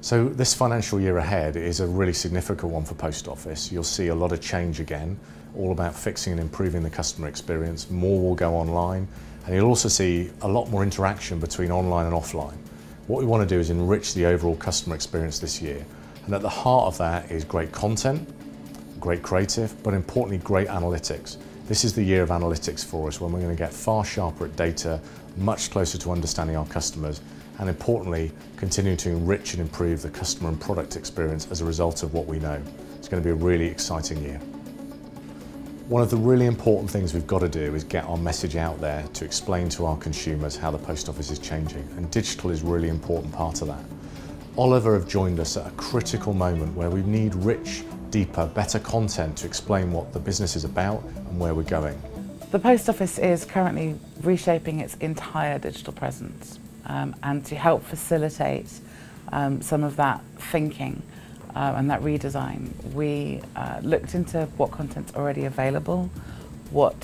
So this financial year ahead is a really significant one for Post Office. You'll see a lot of change again, all about fixing and improving the customer experience. More will go online, and you'll also see a lot more interaction between online and offline. What we want to do is enrich the overall customer experience this year, and at the heart of that is great content, great creative, but importantly great analytics. This is the year of analytics for us, when we're going to get far sharper at data, much closer to understanding our customers, and importantly, continuing to enrich and improve the customer and product experience as a result of what we know. It's going to be a really exciting year. One of the really important things we've got to do is get our message out there to explain to our consumers how the Post Office is changing, and digital is a really important part of that. Oliver have joined us at a critical moment where we need rich, deeper, better content to explain what the business is about and where we're going. The Post Office is currently reshaping its entire digital presence, and to help facilitate some of that thinking and that redesign, we looked into what content's already available, what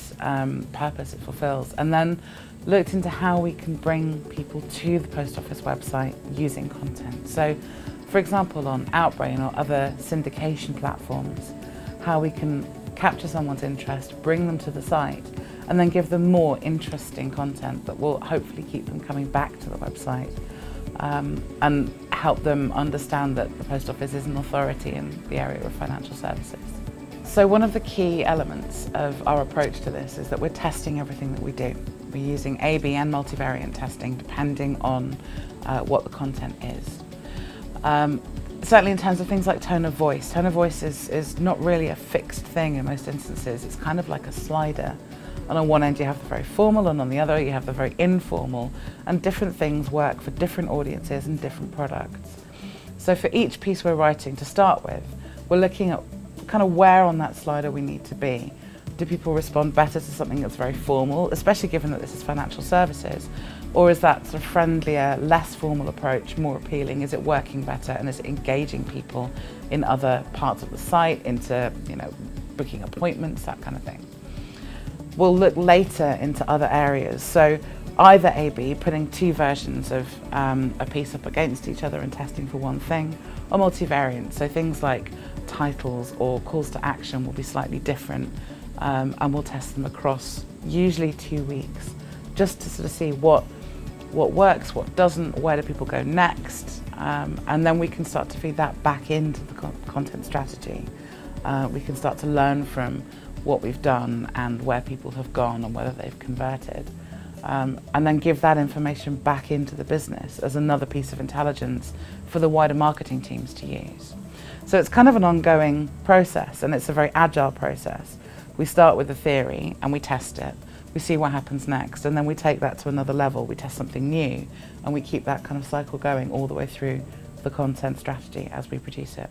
purpose it fulfills, and then looked into how we can bring people to the Post Office website using content. So, for example, on Outbrain or other syndication platforms, how we can capture someone's interest, bring them to the site, and then give them more interesting content that will hopefully keep them coming back to the website, and help them understand that the Post Office is an authority in the area of financial services. So one of the key elements of our approach to this is that we're testing everything that we do. We're using A/B and multivariate testing depending on what the content is. Certainly in terms of things like tone of voice. Tone of voice is not really a fixed thing in most instances. It's kind of like a slider. And on one end you have the very formal, and on the other you have the very informal, and different things work for different audiences and different products. So for each piece we're writing to start with, we're looking at kind of where on that slider we need to be. Do people respond better to something that's very formal, especially given that this is financial services? Or is that sort of friendlier, less formal approach more appealing? Is it working better, and is it engaging people in other parts of the site, into booking appointments, that kind of thing? We'll look later into other areas. So either A/B, putting two versions of a piece up against each other and testing for one thing, or multivariant. So things like titles or calls to action will be slightly different, and we'll test them across usually 2 weeks, just to sort of see what works, what doesn't, where do people go next, and then we can start to feed that back into the content strategy. We can start to learn from what we've done and where people have gone and whether they've converted, and then give that information back into the business as another piece of intelligence for the wider marketing teams to use. So it's kind of an ongoing process, and it's a very agile process. We start with the theory and we test it. We see what happens next, and then we take that to another level. We test something new, and we keep that kind of cycle going all the way through the content strategy as we produce it.